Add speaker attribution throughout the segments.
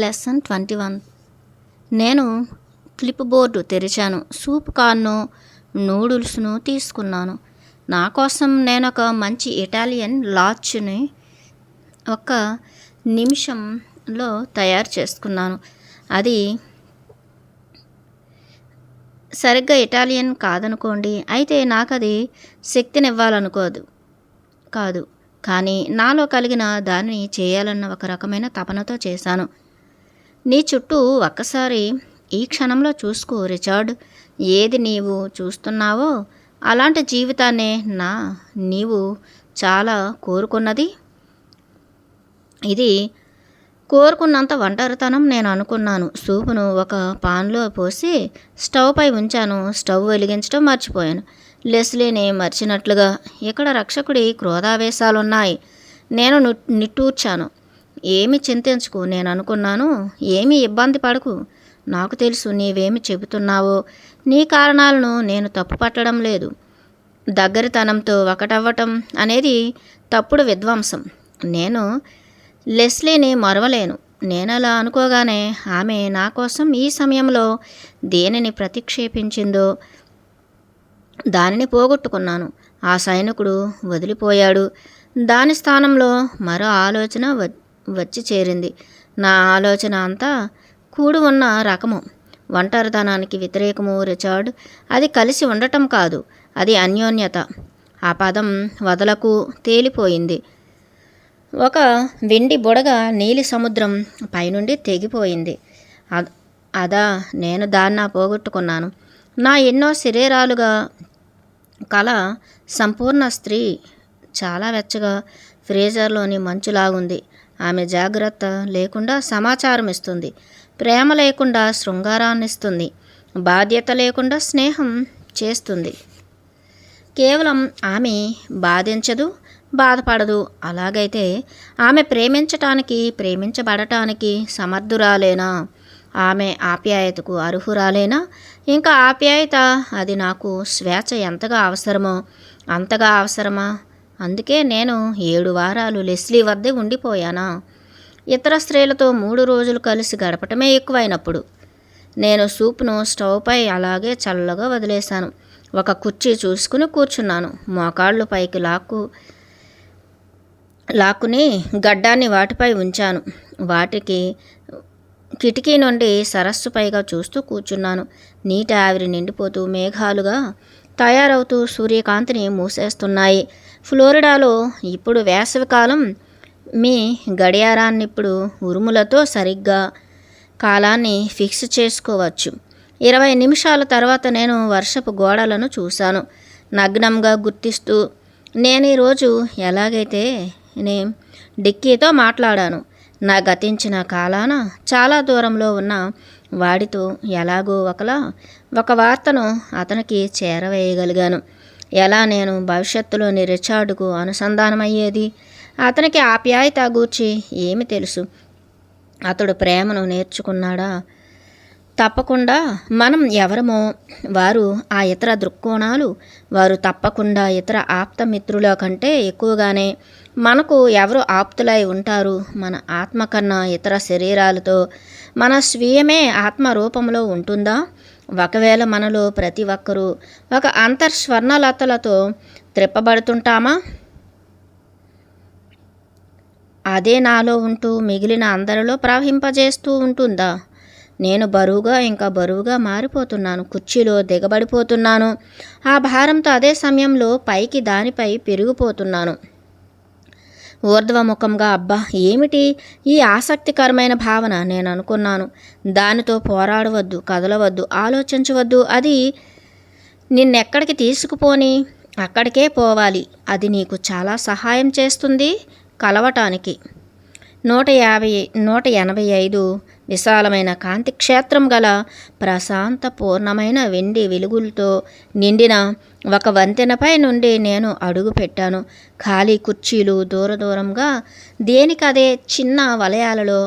Speaker 1: Lesson 21. నేను clip board తెరిచాను. Soup కార్ను, నూడిల్స్ను తీసుకున్నాను. నా కోసం నేనొక మంచి ఇటాలియన్ లార్జ్ని ఒక నిమిషంలో తయారు చేసుకున్నాను. అది సరిగ్గా ఇటాలియన్ కాదనుకోండి, అయితే నాకది కాదు. కానీ నాలో కలిగిన దానిని చేయాలన్న ఒక రకమైన తపనతో చేశాను. నీ చుట్టూ ఒక్కసారి ఈ క్షణంలో చూసుకో రిచర్డ్. ఏది నీవు చూస్తున్నావో అలాంటి జీవితాన్నే నీవు చాలా కోరుకున్నది. ఇది కోరుకున్నంత ఒంటరితనం నేను అనుకున్నాను. సూపును ఒక పాన్లో పోసి స్టవ్ పై ఉంచాను. స్టవ్ వెలిగించడం మర్చిపోయాను. లెస్లీని మర్చినట్లుగా ఇక్కడ రక్షకుడి క్రోధావేశాలున్నాయి. నేను నిట్టూర్చాను. ఏమి చింతించుకు, నేను అనుకున్నాను. ఏమీ ఇబ్బంది పడకు. నాకు తెలుసు నీవేమి చెబుతున్నావో. నీ కారణాలను నేను తప్పు పట్టడం లేదు. దగ్గరితనంతో ఒకటవ్వటం అనేది తప్పుడు విధ్వంసం. నేను లెస్లీని మరవలేను. నేనలా అనుకోగానే ఆమె నా కోసం ఈ సమయంలో దేనిని ప్రతిక్షేపించిందో దానిని పోగొట్టుకున్నాను. ఆ సైనికుడు వదిలిపోయాడు. దాని స్థానంలో మరో ఆలోచన వచ్చి చేరింది. నా ఆలోచన అంతా కూడి ఉన్న రకము. ఒంటరితనానికి వ్యతిరేకము రిచర్డ్. అది కలిసి ఉండటం కాదు, అది అన్యోన్యత. ఆ పదం వదలకు తేలిపోయింది. ఒక వెండి బుడగ నీలి సముద్రం పైనుండి తెగిపోయింది. అదా నేను దాన్ని పోగొట్టుకున్నాను. నా ఎన్నో శరీరాలుగా కల సంపూర్ణ స్త్రీ చాలా వెచ్చగా ఫ్రీజర్లోని మంచులాగుంది. ఆమె జాగ్రత్త లేకుండా సమాచారం ఇస్తుంది. ప్రేమ లేకుండా శృంగారాన్ని ఇస్తుంది. బాధ్యత లేకుండా స్నేహం చేస్తుంది. కేవలం ఆమె బాధించదు, బాధపడదు. అలాగైతే ఆమె ప్రేమించటానికి, ప్రేమించబడటానికి సమర్థురాలేనా? ఆమె ఆప్యాయతకు అర్హురాలేనా? ఇంకా ఆప్యాయత, అది నాకు స్వేచ్ఛ ఎంతగా అవసరమో అంతగా అవసరమా? అందుకే నేను 7 వారాలు లెస్లీ వద్దే ఉండిపోయానా? ఇతర స్త్రీలతో 3 రోజులు కలిసి గడపటమే ఎక్కువైనప్పుడు. నేను సూప్ను స్టవ్ పై అలాగే చల్లగా వదిలేశాను. ఒక కుర్చీ చూసుకుని కూర్చున్నాను. మోకాళ్ళు పైకి లాక్కుని గడ్డాన్ని వాటిపై ఉంచాను. కిటికీ నుండి సరస్సు పైగా చూస్తూ కూర్చున్నాను. నీటి ఆవిరి నిండిపోతూ మేఘాలుగా తయారవుతూ సూర్యకాంతిని మూసేస్తున్నాయి. ఫ్లోరిడాలో ఇప్పుడు వేసవికాలం. మీ గడియారాన్నిప్పుడు ఉరుములతో సరిగ్గా కాలాన్ని ఫిక్స్ చేసుకోవచ్చు. 20 నిమిషాల తర్వాత నేను వర్షపు గోడలను చూశాను. నగ్నంగా గుర్తిస్తూ నేను ఈరోజు ఎలాగైతే డిక్కీతో మాట్లాడాను. నా గతించిన కాలాన చాలా దూరంలో ఉన్న వాడితో ఎలాగో ఒక వార్తను అతనికి చేరవేయగలిగాను. ఎలా నేను భవిష్యత్తులోని రిచర్డుకు అనుసంధానమయ్యేది? అతనికి ఆప్యాయత గూర్చి ఏమి తెలుసు? అతడు ప్రేమను నేర్చుకున్నాడా? తప్పకుండా. మనం ఎవరమో వారు ఆ ఇతర దృక్కోణాలు, వారు తప్పకుండా ఇతర ఆప్తమిత్రుల కంటే ఎక్కువగానే మనకు ఎవరు ఆప్తులై ఉంటారు. మన ఆత్మ కన్నా ఇతర శరీరాలతో మన స్వీయమే ఆత్మ రూపంలో ఉంటుందా? ఒకవేళ మనలో ప్రతి ఒక్కరూ ఒక అంతర్స్వర్ణలతలతో త్రిప్పబడుతుంటామా? అదే నాలో ఉంటూ మిగిలిన అందరిలో ప్రవహింపజేస్తూ ఉంటుందా? నేను బరువుగా, ఇంకా బరువుగా మారిపోతున్నాను. కుర్చీలో దిగబడిపోతున్నాను. ఆ భారంతో అదే సమయంలో పైకి దానిపై పెరిగిపోతున్నాను. ఊర్ధ్వముఖంగా. అబ్బా, ఏమిటి ఈ ఆసక్తికరమైన భావన? నేను అనుకున్నాను. దానితో పోరాడవద్దు, కదలవద్దు, ఆలోచించవద్దు. అది నిన్నెక్కడికి తీసుకుపోని అక్కడికే పోవాలి. అది నీకు చాలా సహాయం చేస్తుంది కలవటానికి. 185 విశాలమైన కాంతి క్షేత్రం గల ప్రశాంత పూర్ణమైన వెండి వెలుగులతో నిండిన ఒక వంతెనపై నుండి నేను అడుగు పెట్టాను. ఖాళీ కుర్చీలు దూరంగా దేనికదే చిన్న వలయాలలో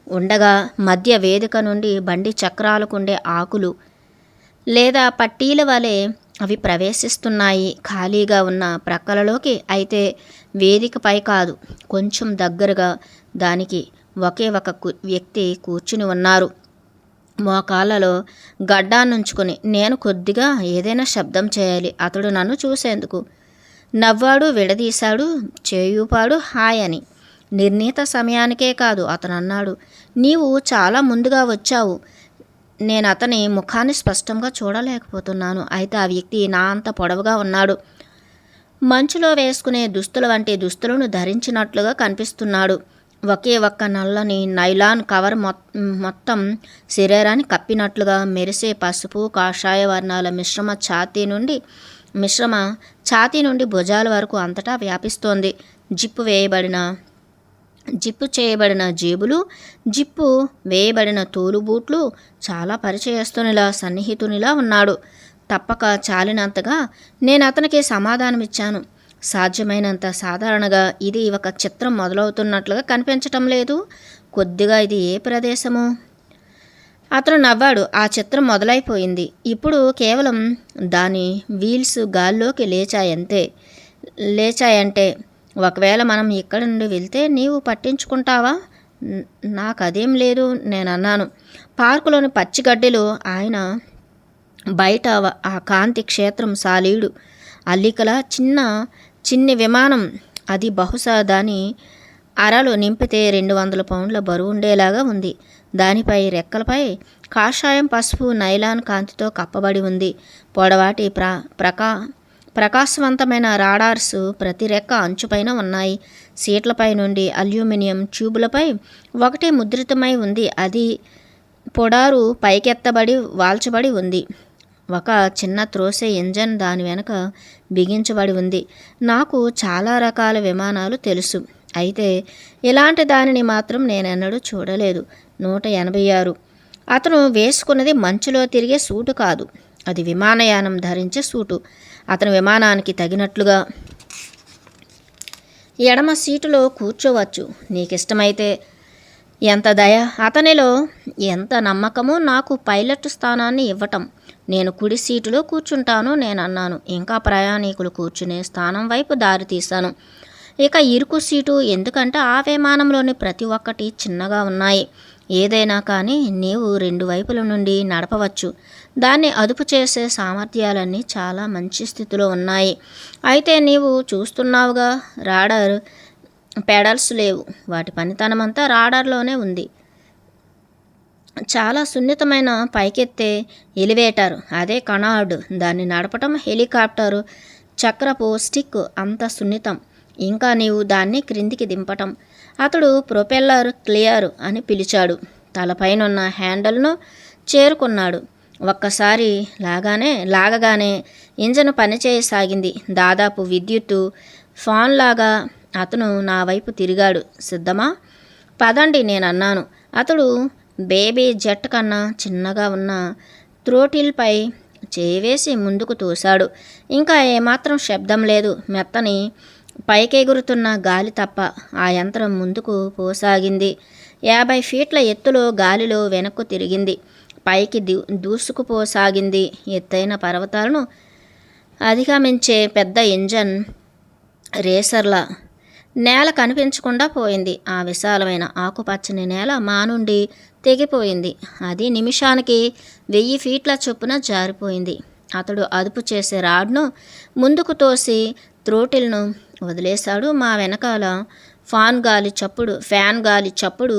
Speaker 1: ఉండగా, మధ్య వేదిక నుండి బండి చక్రాలకుండే ఆకులు లేదా పట్టీల వలె అవి ప్రవేశిస్తున్నాయి ఖాళీగా ఉన్న ప్రక్కలలోకి. అయితే వేదికపై కాదు, కొంచెం దగ్గరగా దానికి ఒకే ఒక వ్యక్తి కూర్చుని ఉన్నారు, మోకాళ్ళలో గడ్డాన్నుంచుకొని. నేను కొద్దిగా ఏదైనా శబ్దం చేయాలి, అతడు నన్ను చూసేందుకు. నవ్వాడు, విడదీశాడు, చేయూపాడు హాయ్ అని. నిర్ణీత సమయానికే కాదు, అతను అన్నాడు, నీవు చాలా ముందుగా వచ్చావు. నేను అతని ముఖాన్ని స్పష్టంగా చూడలేకపోతున్నాను. అయితే ఆ వ్యక్తి నా అంత పొడవుగా ఉన్నాడు. మంచులో వేసుకునే దుస్తుల వంటి దుస్తులను ధరించినట్లుగా కనిపిస్తున్నాడు. ఒకే ఒక్క నల్లని నైలాన్ కవర్ మొత్తం శరీరాన్ని కప్పినట్లుగా మెరిసే పసుపు కాషాయ వర్ణాల మిశ్రమ ఛాతీ నుండి భుజాల వరకు అంతటా వ్యాపిస్తోంది. జిప్పు చేయబడిన జేబులు, జిప్పు వేయబడిన తోలుబూట్లు. చాలా పరిచయస్తునిలా, సన్నిహితునిలా ఉన్నాడు. తప్పక చాలినంతగా నేను అతనికి సమాధానమిచ్చాను. సాధ్యమైనంత సాధారణంగా. ఇది ఒక చిత్రం మొదలవుతున్నట్లుగా కనిపించటం లేదు. కొద్దిగా ఇది ఏ ప్రదేశము? అతను నవ్వాడు. ఆ చిత్రం మొదలైపోయింది. ఇప్పుడు కేవలం దాని వీల్స్ గాల్లోకి లేచాయంటే. ఒకవేళ మనం ఇక్కడి నుండి వెళ్తే నీవు పట్టించుకుంటావా? నాకదేం లేదు, నేనన్నాను. పార్కులోని పచ్చిగడ్డిలో ఆయన బయట ఆ కాంతి క్షేత్రం సాలీడు అల్లికల చిన్ని విమానం. అది బహుశా దాని అరలు నింపితే 200 పౌండ్ల బరువుండేలాగా ఉంది. దానిపై రెక్కలపై కాషాయం పసుపు నైలాన్ కాంతితో కప్పబడి ఉంది. పొడవాటి ప్రకాశవంతమైన రాడార్స్ ప్రతి రెక్క అంచుపైన ఉన్నాయి. సీట్లపై నుండి అల్యూమినియం ట్యూబులపై ఒకటి ముద్రితమై ఉంది. అది పొడారు పైకెత్తబడి వాల్చబడి ఉంది. ఒక చిన్న త్రోసే ఇంజన్ దాని వెనక బిగించబడి ఉంది. నాకు చాలా రకాల విమానాలు తెలుసు, అయితే ఇలాంటి దానిని మాత్రం నేనెన్నడూ చూడలేదు. 186. అతను వేసుకున్నది మంచులో తిరిగే సూటు కాదు, అది విమానయానం ధరించే సూటు. అతను విమానానికి తగినట్లుగా ఎడమ సీటులో కూర్చోవచ్చు, నీకిష్టమైతే. ఎంత దయ! అతనిలో ఎంత నమ్మకమో నాకు పైలట్ స్థానాన్ని ఇవ్వటం. నేను కుడి సీటులో కూర్చుంటాను, నేనన్నాను. ఇంకా ప్రయాణికులు కూర్చునే స్థానం వైపు దారి తీశాను. ఇక ఇరుకు సీటు, ఎందుకంటే ఆ విమానంలోని ప్రతి ఒక్కటి చిన్నగా ఉన్నాయి. ఏదైనా కానీ నీవు 2 వైపుల నుండి నడపవచ్చు. దాన్ని అదుపు చేసే సామర్థ్యాలన్నీ చాలా మంచి స్థితిలో ఉన్నాయి. అయితే నీవు చూస్తున్నావుగా, రాడార్ పెడల్స్ లేవు. వాటి పనితనమంతా రాడార్లోనే ఉంది. చాలా సున్నితమైన పైకెత్తే ఎలివేటర్, అదే కనార్డ్. దాన్ని నడపటం హెలికాప్టరు చక్రపు స్టిక్ అంత సున్నితం. ఇంకా నీవు దాన్ని క్రిందికి దింపటం. అతడు ప్రొపెల్లర్ క్లియర్ అని పిలిచాడు. తలపైనున్న హ్యాండిల్ను చేరుకున్నాడు. ఒక్కసారి లాగగానే ఇంజన్ పనిచేయసాగింది. దాదాపు విద్యుత్తు ఫాన్లాగా. అతను నా వైపు తిరిగాడు. సిద్ధమా? పదండి, నేనన్నాను. అతడు బేబీ జెట్ కన్నా చిన్నగా ఉన్న థ్రోటిల్పై చేవేసి ముందుకు తోశాడు. ఇంకా ఏమాత్రం శబ్దం లేదు. మెత్తని పైకెగురుతున్న గాలి తప్ప. ఆ యంత్రం ముందుకు పోసాగింది. 50 ఫీట్ల ఎత్తులో గాలిలో వెనక్కు తిరిగింది. పైకి దూసుకుపోసాగింది. ఎత్తైన పర్వతాలను అధిగమించే పెద్ద ఇంజన్ రేసర్లా. నేల కనిపించకుండా పోయింది. ఆ విశాలమైన ఆకుపచ్చని నేల మా నుండి తెగిపోయింది. అది నిమిషానికి 1000 ఫీట్ల చొప్పున జారిపోయింది. అతడు అదుపు చేసే రాడ్ను ముందుకు తోసి థ్రోటిల్ను వదిలేశాడు. మా వెనకాల ఫ్యాన్ గాలి చప్పుడు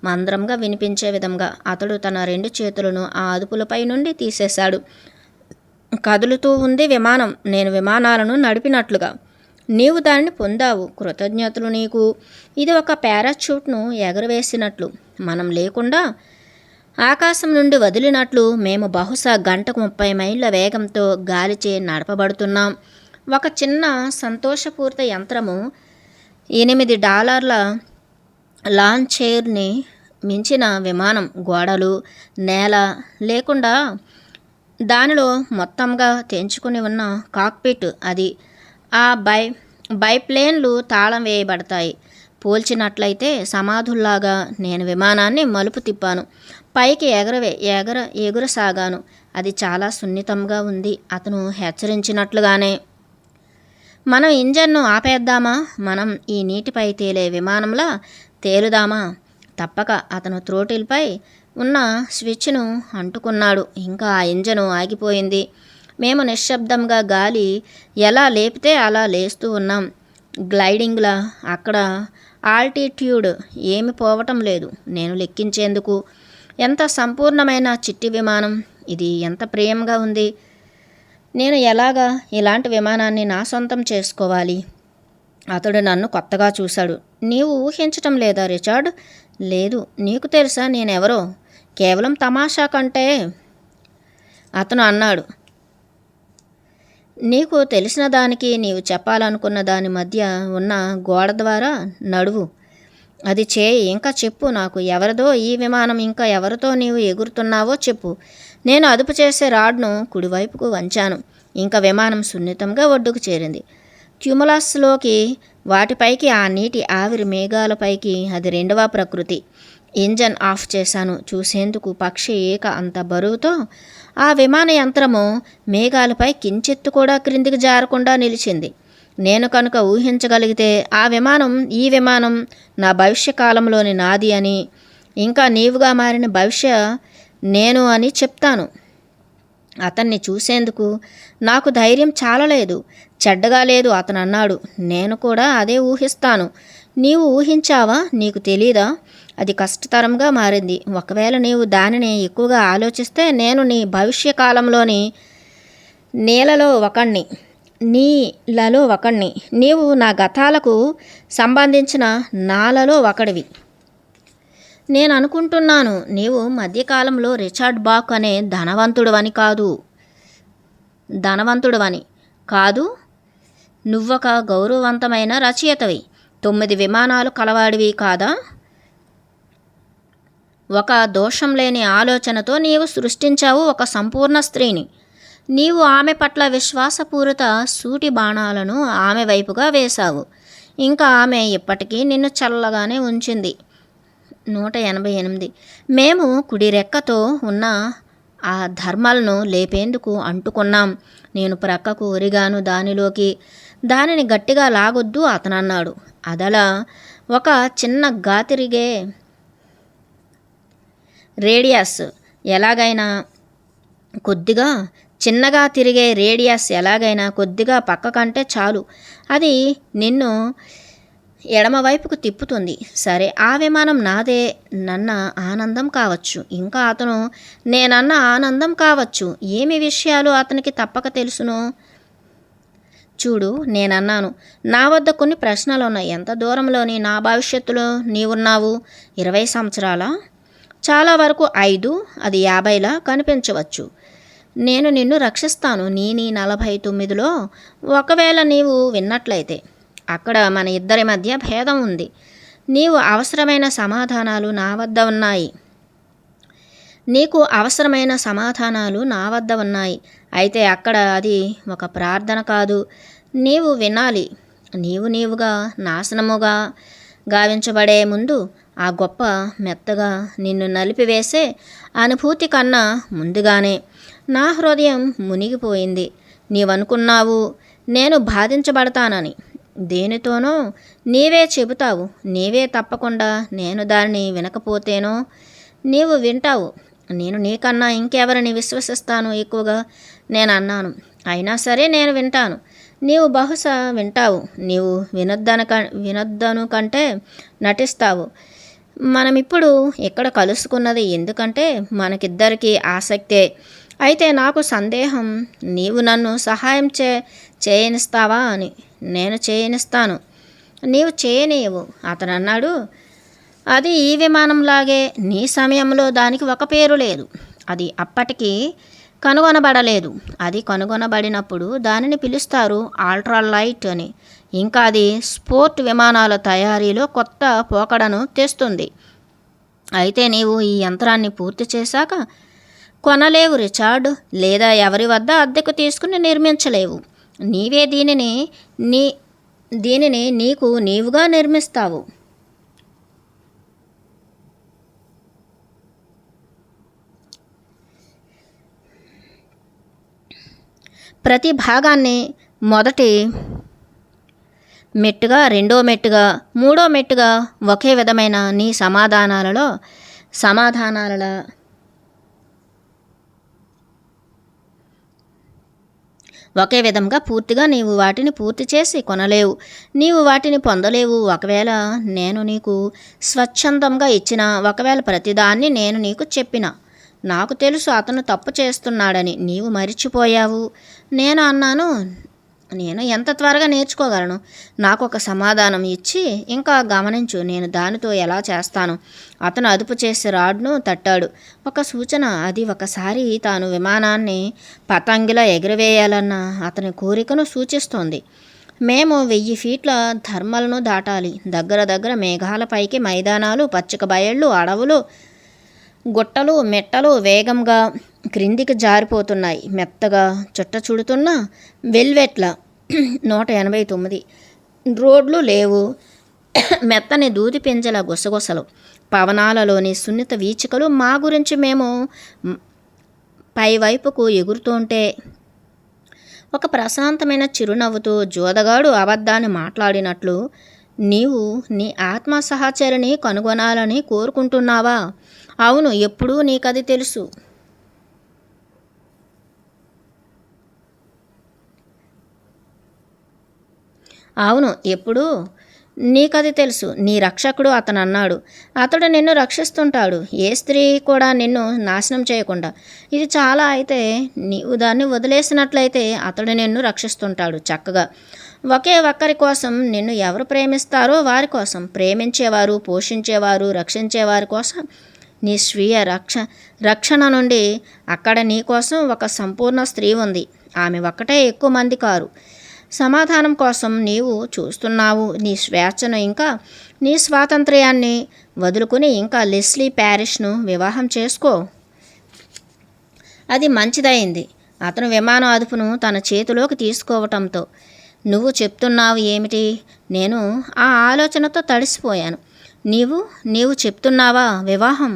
Speaker 1: మంద్రంగా వినిపించే విధంగా. అతడు తన 2 చేతులను ఆ అదుపులపై నుండి తీసేశాడు. కదులుతూ ఉంది విమానం, నేను విమానాలను నడిపినట్లుగా. నీవు దానిని పొందావు, కృతజ్ఞతలు నీకు. ఇది ఒక పారాచూట్ను ఎగరవేసినట్లు, మనం లేకుండా ఆకాశం నుండి వదిలినట్లు. మేము బహుశా గంటకు 30 మైళ్ళ వేగంతో గాలిచే నడపబడుతున్నాం. ఒక చిన్న సంతోషపూరిత యంత్రము $8 లాంచ్ చైర్ని మించిన విమానం. గోడలు, నేల లేకుండా దానిలో మొత్తంగా తెంచుకుని ఉన్న కాక్పిట్ అది. ఆ బైప్లేన్లు తాళం వేయబడతాయి. పోల్చినట్లయితే సమాధుల్లాగా. నేను విమానాన్ని మలుపు తిప్పాను. పైకి ఎగురసాగాను. అది చాలా సున్నితంగా ఉంది. అతను హెచ్చరించినట్లుగానే. మనం ఇంజన్ను ఆపేద్దామా? మనం ఈ నీటిపై తేలే విమానంలా తేలుదామా? తప్పక అతను థ్రోటిల్పై ఉన్న స్విచ్ను అంటుకున్నాడు. ఇంకా ఆ ఇంజను ఆగిపోయింది. మేము నిశ్శబ్దంగా గాలి ఎలా లేపితే అలా లేస్తూ ఉన్నాం. గ్లైడింగ్లా. అక్కడ ఆల్టిట్యూడ్ ఏమి పోవటం లేదు. నేను లెక్కించేందుకు. ఎంత సంపూర్ణమైన చిట్టి విమానం ఇది! ఎంత ప్రియంగా ఉంది! నేను ఎలాగా ఇలాంటి విమానాన్ని నా సొంతం చేసుకోవాలి? అతడు నన్ను కొత్తగా చూశాడు. నీవు ఊహించటం లేదా రిచర్డ్? లేదు. నీకు తెలుసా నేనెవరో? కేవలం తమాషా కంటే అతను అన్నాడు. నీకు తెలిసిన దానికి నీవు చెప్పాలనుకున్న దాని మధ్య ఉన్న గోడ ద్వారా నడువు. అది చేయి. ఇంకా చెప్పు నాకు. ఎవరిదో ఈ విమానం? ఇంకా ఎవరితో నీవు ఎగురుతున్నావో చెప్పు. నేను అదుపు చేసే రాడ్ను కుడివైపుకు వంచాను. ఇంకా విమానం సున్నితంగా ఒడ్డుకు చేరింది. క్యుములస్లోకి, వాటిపైకి, ఆ నీటి ఆవిరి మేఘాలపైకి. అది రెండవ ప్రకృతి. ఇంజన్ ఆఫ్ చేశాను. చూసేందుకు పక్షి ఏక అంత బరువుతో ఆ విమాన యంత్రము మేఘాలపై కించెత్తు కూడా క్రిందికి జారకుండా నిలిచింది. నేను కనుక ఊహించగలిగితే ఈ విమానం నా భవిష్యకాలంలోని నాది అని, ఇంకా నీవుగా మారిన భవిష్య నేను అని చెప్తాను. అతన్ని చూసేందుకు నాకు ధైర్యం చాలలేదు. చెడ్డగా లేదు అతను అన్నాడు. నేను కూడా అదే ఊహిస్తాను. నీవు ఊహించావా? నీకు తెలీదా? అది కష్టతరంగా మారింది. ఒకవేళ నీవు దానిని ఎక్కువగా ఆలోచిస్తే నేను నీ భవిష్యకాలంలోని నీలలో ఒకణ్ణి. నీవు నా గతాలకు సంబంధించిన నాలలో ఒకడివి. నేను అనుకుంటున్నాను నీవు మధ్యకాలంలో రిచర్డ్ బాక్ అనే ధనవంతుడవని కాదు. నువ్వొక గౌరవవంతమైన రచయితవి. 9 విమానాలు కలవాడివి కాదా? ఒక దోషం లేని ఆలోచనతో నీవు సృష్టించావు ఒక సంపూర్ణ స్త్రీని. నీవు ఆమె పట్ల విశ్వాసపూరిత సూటి బాణాలను ఆమె వైపుగా వేశావు. ఇంకా ఆమె ఇప్పటికీ నిన్ను చల్లగానే ఉంచింది. 188. మేము కుడి రెక్కతో ఉన్న ఆ ధర్మలను లేపేందుకు అంటుకున్నాం. నేను ప్రక్కకు ఒరిగాను దానిని గట్టిగా లాగొద్దు అతనన్నాడు. అదలా ఒక చిన్న గాతిరిగే రేడియస్ ఎలాగైనా కొద్దిగా పక్కకంటే చాలు. అది నిన్ను ఎడమవైపుకు తిప్పుతుంది. సరే, ఆ విమానం నాదే నన్న ఆనందం కావచ్చు. ఇంకా అతను నేనన్న ఆనందం కావచ్చు. ఏమి విషయాలు అతనికి తప్పక తెలుసును. చూడు, నేనన్నాను, నా వద్ద కొన్ని ప్రశ్నలున్నాయి. ఎంత దూరంలోని నా భవిష్యత్తులో నీవున్నావు? 20 సంవత్సరాలా? చాలా వరకు 5, అది 50లా కనిపించవచ్చు. నేను నిన్ను రక్షిస్తాను. నీ 49లో ఒకవేళ నీవు విన్నట్లయితే. అక్కడ మన ఇద్దరి మధ్య భేదం ఉంది. నీకు అవసరమైన సమాధానాలు నా వద్ద ఉన్నాయి. అయితే అక్కడ అది ఒక ప్రార్థన కాదు. నీవు వినాలి. నీవుగా నాశనముగా గావించబడే ముందు ఆ గొప్ప మెత్తగా నిన్ను నలిపివేసే అనుభూతి కన్నా ముందుగానే నా హృదయం మునిగిపోయింది. నీవనుకున్నావు నేను బాధించబడతానని. దేనితోనో నీవే చెబుతావు. నీవే తప్పకుండా. నేను దానిని వినకపోతేనో నీవు వింటావు. నేను నీకన్నా ఇంకెవరిని విశ్వసిస్తాను ఎక్కువగా? నేను అన్నాను. అయినా సరే నేను వింటాను. నీవు బహుశా వింటావు. నీవు వినొద్దను కంటే నటిస్తావు. మనమిప్పుడు ఇక్కడ కలుసుకున్నది ఎందుకంటే మనకిద్దరికీ ఆసక్తే. అయితే నాకు సందేహం, నీవు నన్ను సహాయం చేయనిస్తావా అని. నేను చేయనిస్తాను. నీవు చేయనీయవు అతను అన్నాడు. అది ఈ విమానంలాగే. నీ సమయంలో దానికి ఒక పేరు లేదు. అది అప్పటికి కనుగొనబడలేదు. అది కనుగొనబడినప్పుడు దానిని పిలుస్తారు అల్ట్రాలైట్ అని. ఇంకా అది స్పోర్ట్ విమానాల తయారీలో కొత్త పోకడను తెస్తుంది. అయితే నీవు ఈ యంత్రాన్ని పూర్తి చేశాక కొనలేవు రిచర్డ్, లేదా ఎవరి వద్ద అద్దెకు తీసుకుని నిర్మించలేవు. నీవే దీనిని నీకు నీవుగా నిర్మిస్తావు. ప్రతి భాగాన్ని మెట్టుగా, రెండో మెట్టుగా, మూడో మెట్టుగా ఒకే విధమైన నీ సమాధానాలలో ఒకే విధంగా పూర్తిగా నీవు వాటిని పూర్తి చేసి కొనలేవు. నీవు వాటిని పొందలేవు. ఒకవేళ నేను నీకు స్వచ్ఛందంగా ఇచ్చిన, ఒకవేళ ప్రతిదాన్ని నేను నీకు చెప్పిన, నాకు తెలుసు అతను తప్పు చేస్తున్నాడని, నీవు మరిచిపోయావు. నేను అన్నాను, నేను ఎంత త్వరగా నేర్చుకోగలను? నాకు ఒక సమాధానం ఇచ్చి ఇంకా గమనించు, నేను దానితో ఎలా చేస్తాను. అతను అదుపు చేసి రాడ్ను తట్టాడు. ఒక సూచన. అది ఒకసారి తాను విమానాన్ని పతంగిలా ఎగిరివేయాలన్న అతని కోరికను సూచిస్తోంది. మేము 1000 ఫీట్ల థర్మల్ను దాటాలి. దగ్గర మేఘాలపైకి మైదానాలు, పచ్చిక బయళ్ళు, అడవులు, గుట్టలు, మెట్టలు వేగంగా క్రిందికి జారిపోతున్నాయి. మెత్తగా చుట్ట చుడుతున్న వెల్వెట్ల. 189 రోడ్లు లేవు. మెత్తని దూది పింజల గుసగుసలు, పవనాలలోని సున్నిత వీచికలు. మా గురించి మేము పైవైపుకు ఎగురుతుంటే ఒక ప్రశాంతమైన చిరునవ్వుతో జోదగాడు అబద్ధాన్ని మాట్లాడినట్లు, నీవు నీ ఆత్మ సహచరిని కనుగొనాలని కోరుకుంటున్నావా? అవును, ఎప్పుడూ నీకది తెలుసు. అవును, ఎప్పుడూ నీకది తెలుసు. నీ రక్షకుడు అతను అన్నాడు. అతడు నిన్ను రక్షిస్తుంటాడు, ఏ స్త్రీ కూడా నిన్ను నాశనం చేయకుండా. ఇది చాలా అయితే నీవు దాన్ని వదిలేసినట్లయితే అతడు నిన్ను రక్షిస్తుంటాడు చక్కగా. ఒకే ఒక్కరి కోసం నిన్ను ఎవరు ప్రేమిస్తారో వారి కోసం, ప్రేమించేవారు, పోషించేవారు, రక్షించేవారి కోసం, నీ స్వీయ రక్షణ నుండి. అక్కడ నీ కోసం ఒక సంపూర్ణ స్త్రీ ఉంది. ఆమె ఒక్కటే, ఎక్కువ మంది కారు. సమాధానం కోసం నీవు చూస్తున్నావు. నీ స్వేచ్ఛను ఇంకా నీ స్వాతంత్ర్యాన్ని వదులుకుని ఇంకా లెస్లీ ప్యారిష్ను వివాహం చేసుకో. అది మంచిదైంది. అతను విమాన అదుపును తన చేతిలోకి తీసుకోవటంతో. నువ్వు చెప్తున్నావు ఏమిటి? నేను ఆ ఆలోచనతో తడిసిపోయాను. నీవు చెప్తున్నావా వివాహం?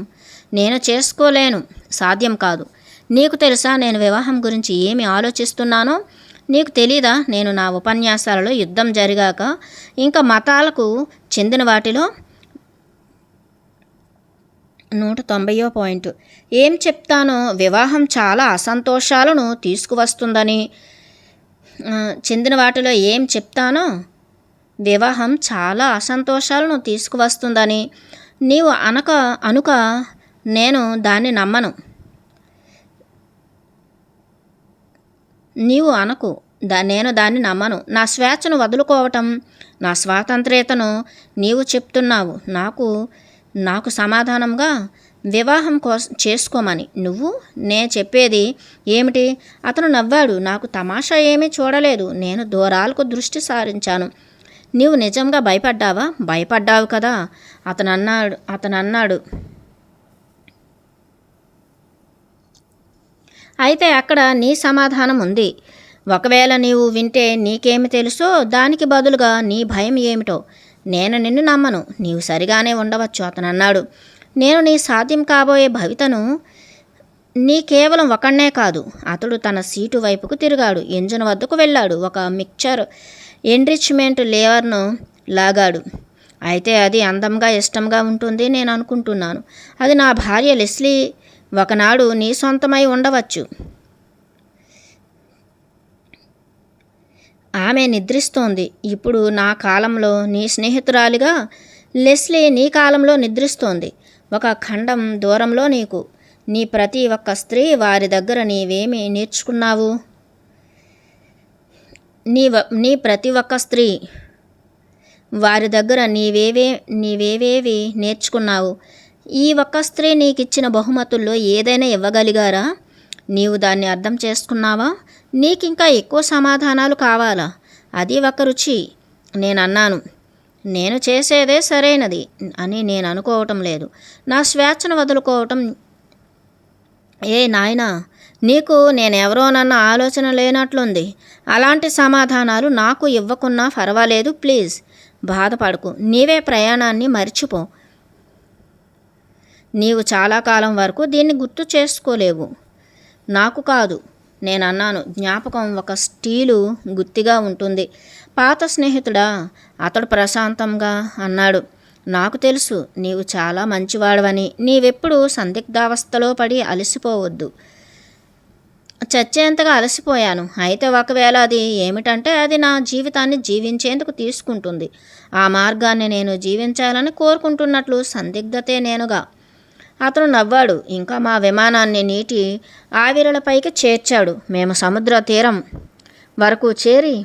Speaker 1: నేను చేసుకోలేను, సాధ్యం కాదు. నీకు తెలుసా నేను వివాహం గురించి ఏమి ఆలోచిస్తున్నానో? నీకు తెలీదా? నేను నా ఉపన్యాసాలలో యుద్ధం జరిగాక ఇంకా మతాలకు చెందిన వాటిలో 190వ పాయింట్ ఏం చెప్తానో, వివాహం చాలా అసంతోషాలను తీసుకువస్తుందని. చెందిన వాటిలో ఏం చెప్తానో, వివాహం చాలా అసంతోషాలను తీసుకువస్తుందని నీవు అనుక నేను దాన్ని నమ్మను. నీవు అనకు, నేను దాన్ని నమ్మను. నా స్వేచ్ఛను వదులుకోవటం, నా స్వాతంత్ర్యతను నీవు చెప్తున్నావు నాకు సమాధానంగా వివాహం చేసుకోమని. నే చెప్పేది ఏమిటి? అతను నవ్వాడు. నాకు తమాషా ఏమీ చూడలేదు. నేను దూరాలకు దృష్టి సారించాను. నీవు నిజంగా భయపడ్డావా? భయపడ్డావు కదా? అతను అన్నాడు. అయితే అక్కడ నీ సమాధానం ఉంది. ఒకవేళ నీవు వింటే నీకేమి తెలుసో దానికి బదులుగా నీ భయం ఏమిటో. నేను నిన్ను నమ్మను. నీవు సరిగానే ఉండవచ్చు, అతను అన్నాడు. నేను నీ సాధ్యం కాబోయే భవితను నీ కేవలం ఒకనే కాదు. అతడు తన సీటు వైపుకు తిరిగాడు. ఇంజన్ వద్దకు వెళ్ళాడు. ఒక మిక్చర్ ఎన్రిచ్మెంట్ లేవర్ను లాగాడు. అయితే అది అందంగా ఇష్టంగా ఉంటుంది నేను అనుకుంటున్నాను. అది నా భార్య లెస్లీ ఒకనాడు నీ సొంతమై ఉండవచ్చు. ఆమె నిద్రిస్తోంది ఇప్పుడు నా కాలంలో. నీ స్నేహితురాలిగా లెస్లీ నీ కాలంలో నిద్రిస్తోంది. ఒక ఖండం దూరంలో నీకు. నీ ప్రతి ఒక్క స్త్రీ వారి దగ్గర నీవేమి నేర్చుకున్నావు? నీ ప్రతి ఒక్క స్త్రీ వారి దగ్గర నీవేవేవి నేర్చుకున్నావు? ఈ ఒక్క స్త్రీ నీకిచ్చిన బహుమతుల్లో ఏదైనా ఇవ్వగలిగారా? నీవు దాన్ని అర్థం చేసుకున్నావా? నీకింకా ఎక్కువ సమాధానాలు కావాలా? అది ఒక రుచి. నేనన్నాను, నేను చేసేదే సరైనది అని నేను అనుకోవటం లేదు. నా స్వేచ్ఛను వదులుకోవటం. నాయనా, నీకు నేనెవరోనన్న ఆలోచన లేనట్లుంది. అలాంటి సమాధానాలు నాకు ఇవ్వకున్నా పర్వాలేదు. ప్లీజ్ బాధపడకు. నీవే ప్రయాణాన్ని మర్చిపో. నీవు చాలా కాలం వరకు దీన్ని గుర్తు చేసుకోలేవు. నాకు కాదు, నేనన్నాను. జ్ఞాపకం ఒక స్టీలు గుత్తిగా ఉంటుంది. పాత స్నేహితుడా? అతడు ప్రశాంతంగా అన్నాడు. నాకు తెలుసు నీవు చాలా మంచివాడవని. నీవెప్పుడు సందిగ్ధావస్థలో పడి అలసిపోవద్దు. చచ్చేంతగా అలసిపోయాను. అయితే ఒకవేళ అది ఏమిటంటే అది నా జీవితాన్ని జీవించేందుకు తీసుకుంటుంది. ఆ మార్గాన్ని నేను జీవించాలని కోరుకుంటున్నట్లు సందిగ్ధతే నేనుగా. అతను నవ్వాడు. ఇంకా మా విమానాన్ని నీటి ఆవిరలపైకి చేర్చాడు. మేము సముద్ర తీరం వరకు చేరి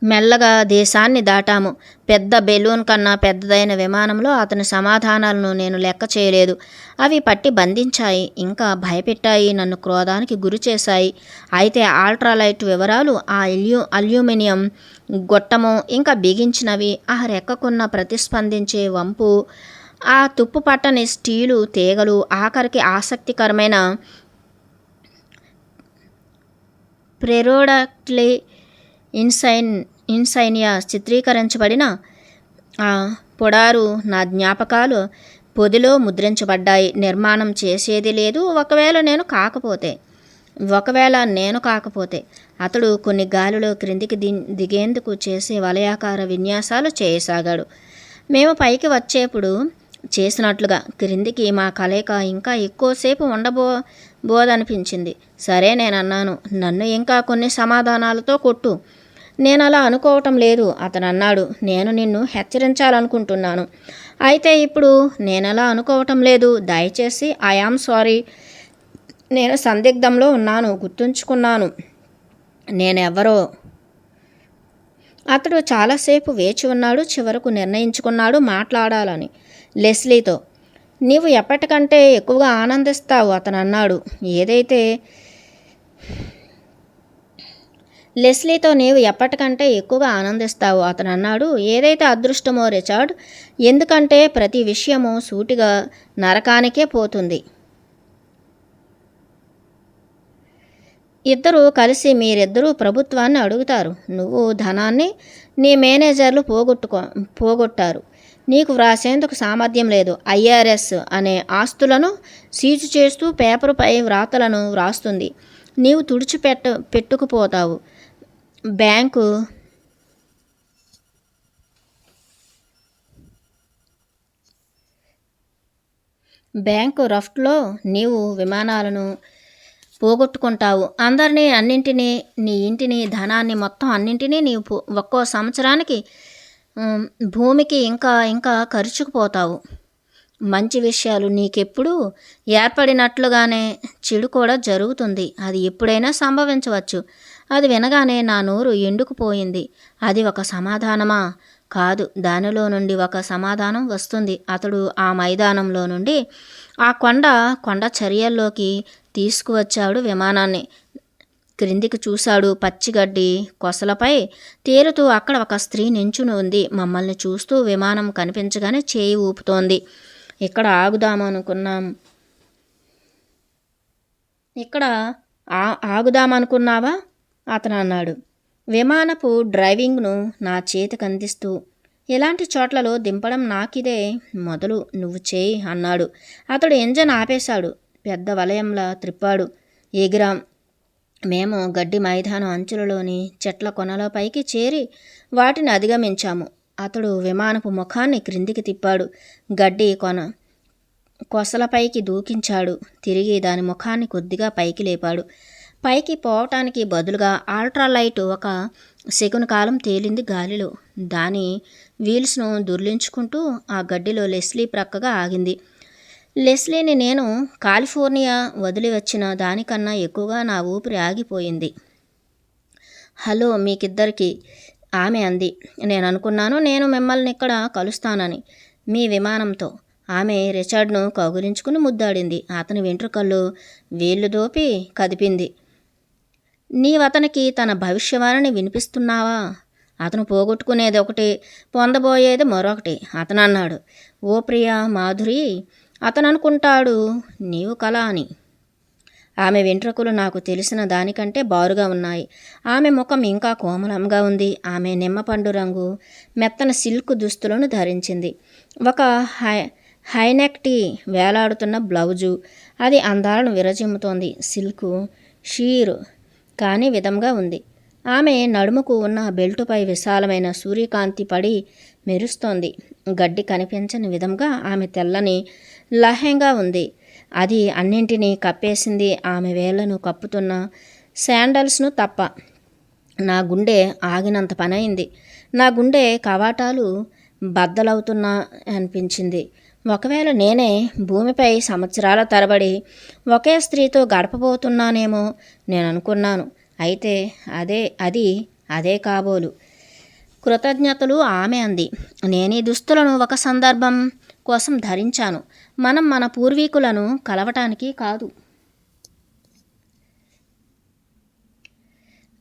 Speaker 1: మెల్లగా దేశాన్ని దాటాము. పెద్ద బెలూన్ కన్నా పెద్దదైన విమానంలో అతని సమాధానాలను నేను లెక్క చేయలేదు. అవి పట్టి బంధించాయి, ఇంకా భయపెట్టాయి, నన్ను క్రోధానికి గురి చేశాయి. అయితే ఆల్ట్రాలైట్ వివరాలు, ఆ అల్యూమినియం గొట్టము, ఇంకా బిగించినవి, ఆ రెక్కకున్న ప్రతిస్పందించే వంపు, ఆ తుప్పు పట్టని స్టీలు తీగలు, ఆఖరికి ఆసక్తికరమైన ప్రెరోడక్ట్లీ ఇన్సైనియా చిత్రీకరించబడిన ఆ పొడారు నా జ్ఞాపకాలు పొదిలో ముద్రించబడ్డాయి. నిర్మాణం చేసేది లేదు. ఒకవేళ నేను కాకపోతే అతడు కొన్ని గాలిలో క్రిందికి దిగేందుకు చేసే వలయాకార విన్యాసాలు చేయసాగాడు. మేము పైకి వచ్చేప్పుడు చేసినట్లుగా క్రిందికి మా కలయిక ఇంకా ఎక్కువసేపు బోదనిపించింది. సరే నేనన్నాను. నన్ను ఇంకా కొన్ని సమాధానాలతో కొట్టు. నేను అలా అనుకోవటం లేదు, అతను అన్నాడు. నేను నిన్ను హెచ్చరించాలనుకుంటున్నాను. అయితే ఇప్పుడు నేనలా అనుకోవటం లేదు. దయచేసి ఐ యామ్ సారీ. నేను సందిగ్ధంలో ఉన్నాను. గుర్తుంచుకున్నాను నేనెవరో. అతడు చాలాసేపు వేచి ఉన్నాడు. చివరకు నిర్ణయించుకున్నాడు మాట్లాడాలని. లెస్లీతో. నీవు ఎప్పటికంటే ఎక్కువగా ఆనందిస్తావు, అతను అన్నాడు. లెస్లీతో నీవు ఎప్పటికంటే ఎక్కువగా ఆనందిస్తావు, అతను అన్నాడు. ఏదైతే అదృష్టమో రిచర్డ్. ఎందుకంటే ప్రతి విషయము సూటిగా నరకానికే పోతుంది. ఇద్దరూ కలిసి మీరిద్దరూ ప్రభుత్వాన్ని అడుగుతారు. నువ్వు ధనాన్ని నీ మేనేజర్లు పోగొట్టారు. నీకు వ్రాసేందుకు సామర్థ్యం లేదు. ఐఆర్ఎస్ అనే ఆస్తులను సీజు చేస్తూ పేపరుపై వ్రాతలను వ్రాస్తుంది. నీవు పెట్టుకుపోతావు. బ్యాంకు రఫ్ట్లో నీవు విమానాలను పోగొట్టుకుంటావు. అందరినీ, అన్నింటినీ, నీ ఇంటిని, ధనాన్ని, మొత్తం అన్నింటినీ నీవు ఒక్కో సంవత్సరానికి భూమికి ఇంకా ఖర్చుకుపోతావు. మంచి విషయాలు నీకెప్పుడు ఏర్పడినట్లుగానే చెడు కూడా జరుగుతుంది. అది ఎప్పుడైనా సంభవించవచ్చు. అది వినగానే నా నోరు ఎండుకుపోయింది. అది ఒక సమాధానమా? కాదు, దానిలో నుండి ఒక సమాధానం వస్తుంది. అతడు ఆ మైదానంలో నుండి ఆ కొండ చర్యల్లోకి తీసుకువచ్చాడు విమానాన్ని. క్రిందికి చూశాడు. పచ్చిగడ్డి కొసలపై తేలుతూ అక్కడ ఒక స్త్రీ నించుని ఉంది. మమ్మల్ని చూస్తూ విమానం కనిపించగానే చేయి ఊపుతోంది. ఇక్కడ ఆగుదామనుకున్నావా? అతను అన్నాడు, విమానపు డ్రైవింగ్ను నా చేతికి అందిస్తూ. ఇలాంటి చోట్లలో దింపడం నాకిదే మొదలు, నువ్వు చేయి అన్నాడు. అతడు ఇంజన్ ఆపేశాడు. పెద్ద వలయంలా త్రిప్పాడు. ఎగిరాం. మేము గడ్డి మైదానం అంచులలోని చెట్ల కొనలపైకి చేరి వాటిని అధిగమించాము. అతడు విమానపు ముఖాన్ని క్రిందికి తిప్పాడు. గడ్డి కొసలపైకి దూకించాడు. తిరిగి దాని ముఖాన్ని కొద్దిగా పైకి లేపాడు. పైకి పోవటానికి బదులుగా ఆల్ట్రాలైట్ ఒక సెకను కాలం తేలింది గాలిలో. దాని వీల్స్ను దొర్లించుకుంటూ ఆ గడ్డిలో లెస్లీ ప్రక్కగా ఆగింది. లెస్లీని నేను కాలిఫోర్నియా వదిలి వచ్చిన దానికన్నా ఎక్కువగా నా ఊపిరి ఆగిపోయింది. హలో మీకిద్దరికి, ఆమె అంది. నేను అనుకున్నాను నేను మిమ్మల్ని ఇక్కడ కలుస్తానని, మీ విమానంతో. ఆమె రిచర్డ్ను కౌగిలించుకుని ముద్దాడింది. అతని వెంట్రుకల్లో వేళ్లు దోపి కదిపింది. నీవతనికి తన భవిష్యవాణిని వినిపిస్తున్నావా? అతను పోగొట్టుకునేది ఒకటి, పొందబోయేది మరొకటి, అతను అన్నాడు. ఓ ప్రియా మాధురి, అతను అనుకుంటాడు నీవు కల అని. ఆమె వెంట్రుకలు నాకు తెలిసిన దానికంటే బారుగా ఉన్నాయి. ఆమె ముఖం ఇంకా కోమలంగా ఉంది. ఆమె నిమ్మపండు రంగు మెత్తన సిల్క్ దుస్తులను ధరించింది. ఒక హైనెక్ టీ వేలాడుతున్న బ్లౌజు, అది అందాలను విరజిమ్ముతోంది. సిల్కు షీర్ కాని విధంగా ఉంది. ఆమె నడుముకు ఉన్న బెల్టుపై విశాలమైన సూర్యకాంతి పడి మెరుస్తోంది. గడ్డి కనిపించని విధంగా ఆమె తెల్లని లహెంగా ఉంది. అది అన్నింటినీ కప్పేసింది, ఆమె వేళ్లను కప్పుతున్న శాండల్స్ను తప్ప. నా గుండె ఆగినంత పనైంది. నా గుండె కవాటాలు బద్దలవుతున్నా అనిపించింది. ఒకవేళ నేనే భూమిపై సంవత్సరాల తరబడి ఒకే స్త్రీతో గడపబోతున్నానేమో నేను అనుకున్నాను. అయితే అదే కాబోలు. కృతజ్ఞతలు ఆమె అంది. నేనీ దుస్తులను ఒక సందర్భం కోసం ధరించాను. మనం మన పూర్వీకులను కలవటానికి కాదు,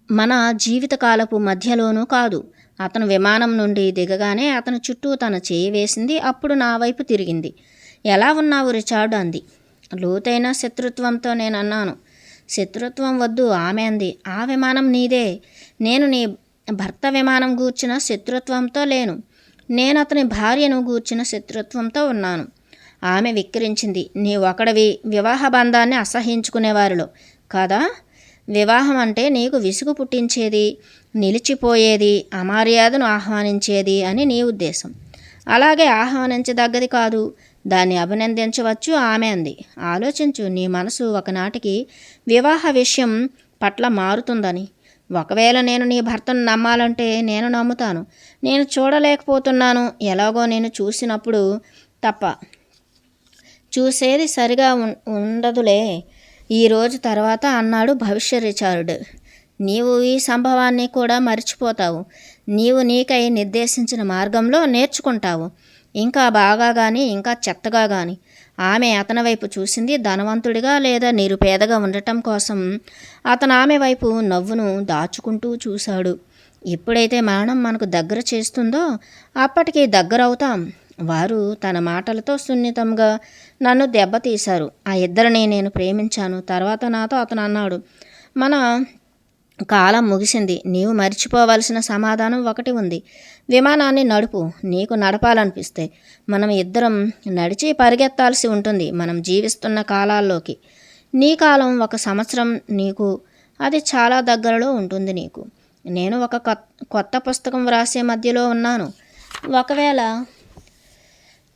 Speaker 1: మన జీవితకాలపు మధ్యలోనూ కాదు. అతను విమానం నుండి దిగగానే అతని చుట్టూ తన చేయి వేసింది. అప్పుడు నా వైపు తిరిగింది. ఎలా ఉన్నావు రిచార్డ్ అంది. లోతైన శత్రుత్వంతో నేను అన్నాను. శత్రుత్వం వద్దు ఆమె అంది. ఆ విమానం నీదే. నేను నీ భర్త విమానం గూర్చిన శత్రుత్వంతో లేను. నేను అతని భార్యను గూర్చిన శత్రుత్వంతో ఉన్నాను. ఆమె విక్కిరించింది. నీ ఒకడివి వివాహ బంధాన్ని అసహించుకునేవారిలో కదా. వివాహం అంటే నీకు విసుగు పుట్టించేది, నిలిచిపోయేది, అమర్యాదను ఆహ్వానించేది అని నీ ఉద్దేశం. అలాగే ఆహ్వానించదగ్గది కాదు, దాన్ని అభినందించవచ్చు ఆమె అంది. ఆలోచించు, నీ మనసు ఒకనాటికి వివాహ విషయం పట్ల మారుతుందని. ఒకవేళ నేను నీ భర్తను నమ్మాలంటే నేను నమ్ముతాను. నేను చూడలేకపోతున్నాను, ఎలాగో నేను చూసినప్పుడు తప్ప. చూసేది సరిగా ఉండదులే ఈరోజు తర్వాత అన్నాడు భవిష్య రిచార్డ్. నీవు ఈ సంభవాన్ని కూడా మర్చిపోతావు. నీవు నీకై నిర్దేశించిన మార్గంలో నేర్చుకుంటావు, ఇంకా బాగా కానీ ఇంకా చెత్తగా కానీ. ఆమె అతని వైపు చూసింది. ధనవంతుడిగా లేదా నిరుపేదగా ఉండటం కోసం అతను ఆమె వైపు నవ్వును దాచుకుంటూ చూశాడు. ఎప్పుడైతే మరణం మనకు దగ్గర చేస్తుందో అప్పటికి దగ్గరవుతాం. వారు తన మాటలతో సున్నితంగా నన్ను దెబ్బతీశారు. ఆ ఇద్దరిని నేను ప్రేమించాను. తర్వాత నాతో అతను అన్నాడు, మన కాలం ముగిసింది. నీవు మర్చిపోవలసిన సమాధానం ఒకటి ఉంది. విమానాన్ని నడుపు, నీకు నడపాలనిపిస్తే. మనం ఇద్దరం నడిచి పరిగెత్తాల్సి ఉంటుంది మనం జీవిస్తున్న కాలాల్లోకి. నీ కాలం 1 సంవత్సరం నీకు, అది చాలా దగ్గరలో ఉంటుంది నీకు. నేను ఒక కొత్త పుస్తకం వ్రాసే మధ్యలో ఉన్నాను. ఒకవేళ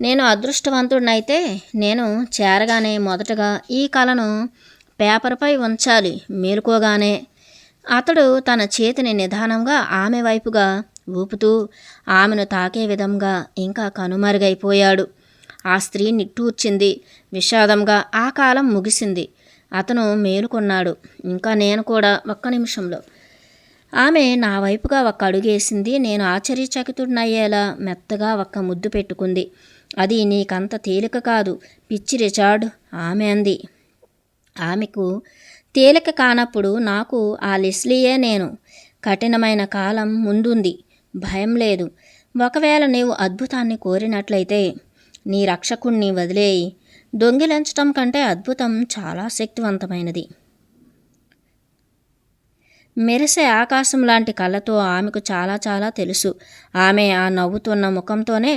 Speaker 1: నేను అదృష్టవంతుడినైతే నేను చేరగానే మొదటగా ఈ కళను పేపర్పై ఉంచాలి. మేలుకోగానే అతడు తన చేతిని నిదానంగా ఆమె వైపుగా ఊపుతూ ఆమెను తాకే విధంగా ఇంకా కనుమరుగైపోయాడు. ఆ స్త్రీ నిట్టూర్చింది విషాదంగా. ఆ కాలం ముగిసింది. అతను మేలుకున్నాడు. ఇంకా నేను కూడా. 1 నిమిషంలో ఆమె నా వైపుగా 1 అడుగేసింది. నేను ఆశ్చర్యచకితుడినయ్యేలా మెత్తగా 1 ముద్దు పెట్టుకుంది. అది నీకంత తేలిక కాదు పిచ్చి రిచార్డ్, ఆమె అంది. ఆమెకు తేలిక కానప్పుడు నాకు ఆ లెస్లీయే నేను. కఠినమైన కాలం ముందుంది, భయం లేదు. ఒకవేళ నీవు అద్భుతాన్ని కోరినట్లయితే నీ రక్షకుణ్ణి వదిలేయి. దొంగిలించటం కంటే అద్భుతం చాలా శక్తివంతమైనది. మెరిసే ఆకాశం లాంటి కళ్ళతో ఆమెకు చాలా చాలా తెలుసు. ఆమె ఆ నవ్వుతున్న ముఖంతోనే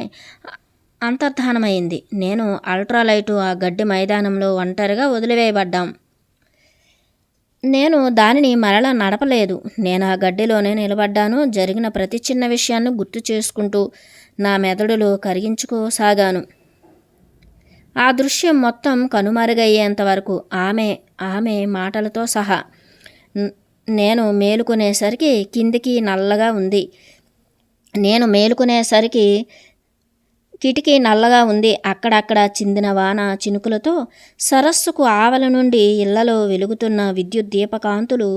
Speaker 1: అంతర్ధానమైంది. నేను అల్ట్రాలైటు ఆ గడ్డి మైదానంలో ఒంటరిగా వదిలివేయబడ్డాం. నేను దానిని మరలా నడపలేదు. నేను ఆ గడ్డిలోనే నిలబడ్డాను. జరిగిన ప్రతి చిన్న విషయాన్ని గుర్తు చేసుకుంటూ నా మెదడులో కరిగించుకోసాగాను. ఆ దృశ్యం మొత్తం కనుమరుగయ్యేంత వరకు ఆమె మాటలతో సహా. నేను మేలుకునేసరికి కిందికి నల్లగా ఉంది. కిటికీ నల్లగా ఉంది. అక్కడక్కడ చిందిన వాన చినుకులతో సరస్సుకు ఆవల నుండి ఇళ్లలో వెలుగుతున్న విద్యుత్ దీపకాంతులు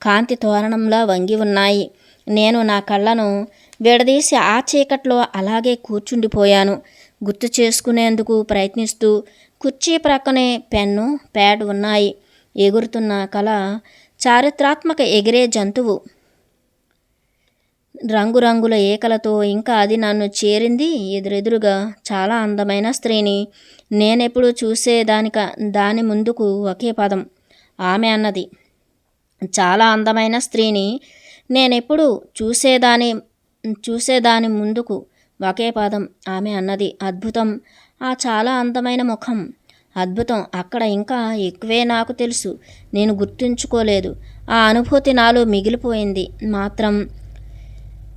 Speaker 1: కాంతి తోరణంలా వంగి ఉన్నాయి. నేను నా కళ్ళను విడదీసి ఆ చీకట్లో అలాగే కూర్చుండిపోయాను. గుర్తు చేసుకునేందుకు ప్రయత్నిస్తూ. కుర్చీ ప్రక్కనే పెన్ను, ప్యాడ్ ఉన్నాయి. ఎగురుతున్న కళ, చారిత్రాత్మక ఎగిరే జంతువు, రంగురంగుల ఏకలతో. ఇంకా అది నన్ను చేరింది. ఎదురెదురుగా చాలా అందమైన స్త్రీని. నేనెప్పుడు దాని ముందుకు ఒకే పదం, ఆమె అన్నది. చాలా అందమైన స్త్రీని నేనెప్పుడు చూసేదాని ముందుకు ఒకే పదం. ఆమె అన్నది. అద్భుతం. ఆ చాలా అందమైన ముఖం. అద్భుతం. అక్కడ ఇంకా ఎక్కువే నాకు తెలుసు. నేను గుర్తుంచుకోలేదు. ఆ అనుభూతి నాలో మిగిలిపోయింది మాత్రం.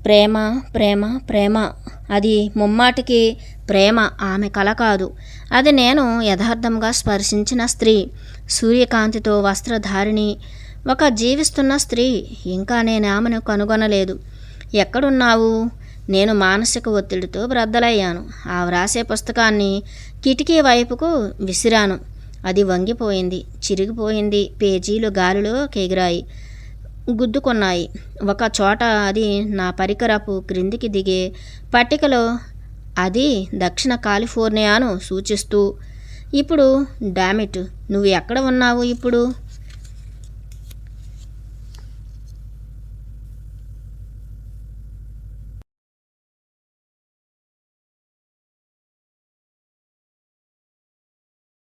Speaker 1: ప్రేమ, ప్రేమ, ప్రేమ. అది ముమ్మాటికి ప్రేమ. ఆమె కల కాదు. అది నేను యథార్థంగా స్పర్శించిన స్త్రీ. సూర్యకాంతితో వస్త్రధారిణి. ఒక జీవిస్తున్న స్త్రీ. ఇంకా నేను ఆమెను కనుగొనలేదు. ఎక్కడున్నావు? నేను మానసిక ఒత్తిడితో బ్రద్దలయ్యాను. ఆ వ్రాసే పుస్తకాన్ని కిటికీ వైపుకు విసిరాను. అది వంగిపోయింది, చిరిగిపోయింది. పేజీలు గాలిలో ఎగిరాయి, గుద్దుకున్నాయి. ఒక చోట అది నా పరికరపు క్రిందికి దిగే పట్టికలో అది దక్షిణ కాలిఫోర్నియాను సూచిస్తూ. ఇప్పుడు డామిట్, నువ్వు ఎక్కడ ఉన్నావు ఇప్పుడు?